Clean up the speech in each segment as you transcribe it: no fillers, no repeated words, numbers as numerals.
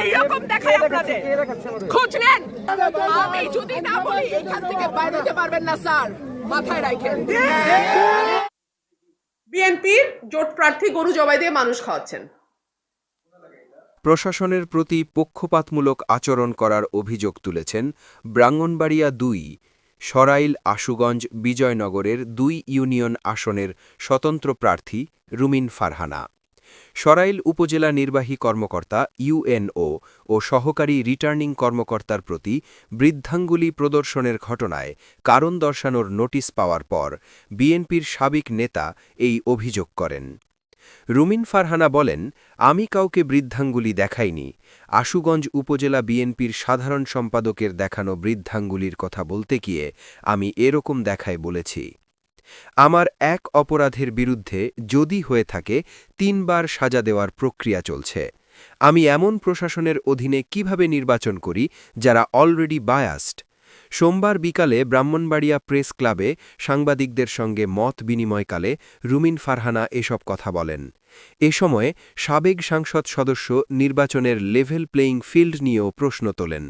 এইরকম দেখায় আপনাদের খোঁজ নেন। আমি যদি না বলি এখান থেকে বাইরে যেতে পারবেন না স্যার, মাথায় রাখেন। বিএনপির জোট প্রার্থী গরু জবাই দিয়ে মানুষ খাওয়াচ্ছেন। প্রশাসনের প্রতি পক্ষপাতমূলক আচরণ করার অভিযোগ তুলেছেন ব্রাহ্মণবাড়িয়া ২, সরাইল, আশুগঞ্জ, বিজয়নগরের ২ ইউনিয়ন আসনের স্বতন্ত্র প্রার্থী রুমিন ফারহানা। সরাইল উপজেলা নির্বাহী কর্মকর্তা ইউএনও ও সহকারী রিটার্নিং কর্মকর্তার প্রতি বৃদ্ধাঙ্গুলি প্রদর্শনের ঘটনায় কারণ দর্শানোর নোটিশ পাওয়ার পর বিএনপির সাবেক নেতা এই অভিযোগ করেন। রুমিন ফারহানা বলেন, আমি কাউকে বৃদ্ধাঙ্গুলি দেখাইনি। আশুগঞ্জ উপজেলা বিএনপির সাধারণ সম্পাদকের দেখানো বৃদ্ধাঙ্গুলির কথা বলতে গিয়ে আমি এরকম দেখায় বলেছি। আমার এক অপরাধের বিরুদ্ধে যদি হয়ে থাকে ৩ বার সাজা দেওয়ার প্রক্রিয়া চলছে। আমি এমন প্রশাসনের অধীনে কিভাবে নির্বাচন করি যারা অলরেডি বায়াসড। সোমবার বিকালে ব্রাহ্মণবাড়িয়া প্রেস ক্লাবে সাংবাদিকদের সঙ্গে মত বিনিময়কালে রুমিন ফারহানা এসব কথা বলেন। এ সময়ে সাবেক সংসদ সদস্য নির্বাচনের লেভেল প্লেয়িং ফিল্ড নিয়েও প্রশ্ন তোলেন।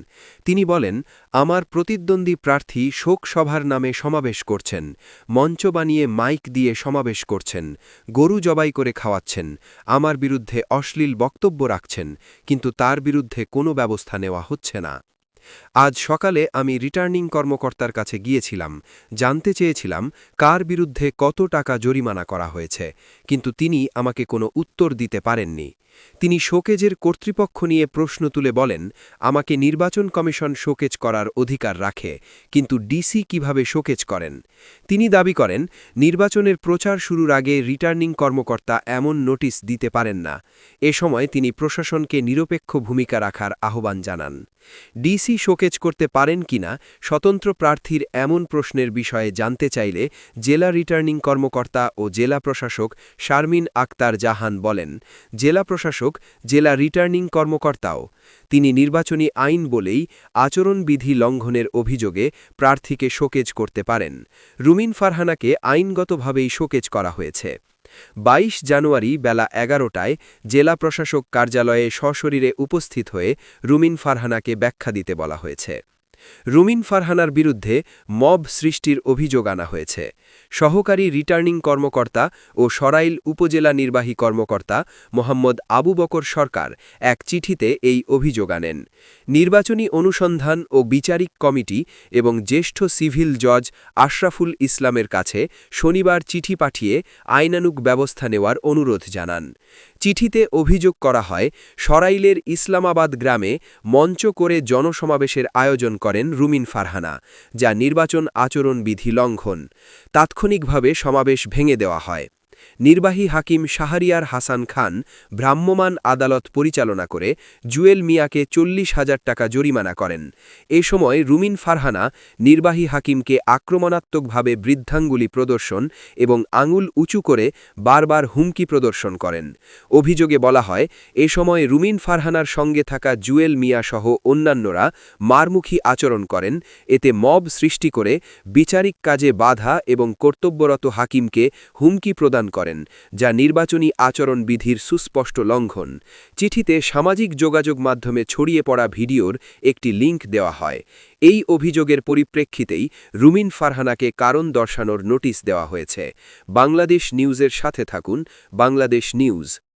তিনি বলেন, আমার প্রতিদ্বন্দ্বী প্রার্থী শোক সভার নামে সমাবেশ করছেন, মঞ্চ বানিয়ে মাইক দিয়ে সমাবেশ করছেন, গরু জবাই করে খাওয়াচ্ছেন, আমার বিরুদ্ধে অশ্লীল বক্তব্য রাখছেন, কিন্তু তার বিরুদ্ধে কোনো ব্যবস্থা নেওয়া হচ্ছে না। আজ সকালে আমি রিটার্নিং কর্মকর্তার কাছে গিয়েছিলাম, জানতে চেয়েছিলাম কার বিরুদ্ধে কত টাকা জরিমানা করা হয়েছে, কিন্তু তিনি আমাকে কোনো উত্তর দিতে পারেননি। তিনি শোকেজের কর্তৃপক্ষ নিয়ে প্রশ্ন তুলে বলেন, আমাকে নির্বাচন কমিশন শোকেজ করার অধিকার রাখে, কিন্তু ডিসি কিভাবে শোকেজ করেন। তিনি দাবি করেন, নির্বাচনের প্রচার শুরুর আগে রিটার্নিং কর্মকর্তা এমন নোটিশ দিতে পারেন না। এ সময় তিনি প্রশাসনকে নিরপেক্ষ ভূমিকা রাখার আহ্বান জানান। ডিসি শোকেজ করতে পারেন কিনা স্বতন্ত্র প্রার্থীর এমন প্রশ্নের বিষয়ে জানতে চাইলে জেলা রিটার্নিং কর্মকর্তা ও জেলা প্রশাসক শারমিন আক্তার জাহান বলেন, জেলা প্রশাসক জেলা রিটার্নিং কর্মকর্তাও। তিনি নির্বাচনী আইন বলেই আচরণবিধি লঙ্ঘনের অভিযোগে প্রার্থীকে শোকেজ করতে পারেন। রুমিন ফারহানাকে আইনগতভাবেই শোকেজ করা হয়েছে। ২২ জানুয়ারি বেলা ১১টায় জেলা প্রশাসক কার্যালয়ে সশরীরে উপস্থিত হয়ে রুমিন ফারহানাকে ব্যাখ্যা দিতে বলা হয়েছে। রুমিন ফারহানার বিরুদ্ধে মব সৃষ্টির অভিযোগ আনা হয়েছে। সহকারী রিটার্নিং কর্মকর্তা ও সরাইল উপজেলা নির্বাহী কর্মকর্তা মোহাম্মদ আবু বকর সরকার এক চিঠিতে এই অভিযোগ আনেন। নির্বাচনী অনুসন্ধান ও বিচারিক কমিটি এবং জ্যেষ্ঠ সিভিল জজ আশরাফুল ইসলামের কাছে শনিবার চিঠি পাঠিয়ে আইনানুগ ব্যবস্থা নেওয়ার অনুরোধ জানান। চিঠিতে অভিযোগ করা হয়, সরাইলের ইসলামাবাদ গ্রামে মঞ্চ করে জনসমাবেশের আয়োজন করেন রুমিন ফারহানা, যা নির্বাচন আচরণবিধি লঙ্ঘন। তাৎক্ষণিকভাবে সমাবেশ ভেঙে দেওয়া হয়। নির্বাহী হাকিম শাহরিয়ার হাসান খান ভ্রাম্যমাণ আদালত পরিচালনা করে জুয়েল মিয়াকে ৪০,০০০ টাকা জরিমানা করেন। এ সময় রুমিন ফারহানা নির্বাহী হাকিমকে আক্রমণাত্মকভাবে বৃদ্ধাঙ্গুলি প্রদর্শন এবং আঙুল উঁচু করে বারবার হুমকি প্রদর্শন করেন। অভিযোগে বলা হয়, এ সময় রুমিন ফারহানার সঙ্গে থাকা জুয়েল মিয়া সহ অন্যান্যরা মারমুখী আচরণ করেন, এতে মব সৃষ্টি করে বিচারিক কাজে বাধা এবং কর্তব্যরত হাকিমকে হুমকি প্রদান করেন, যা নির্বাচনী আচরণবিধির সুস্পষ্ট লঙ্ঘন। চিঠিতে সামাজিক যোগাযোগ মাধ্যমে ছড়িয়ে পড়া ভিডিওর একটি লিঙ্ক দেওয়া হয়। এই অভিযোগের পরিপ্রেক্ষিতেই রুমিন ফারহানাকে কারণ দর্শানোর নোটিশ দেওয়া হয়েছে। বাংলাদেশ নিউজের সাথে থাকুন। বাংলাদেশ নিউজ।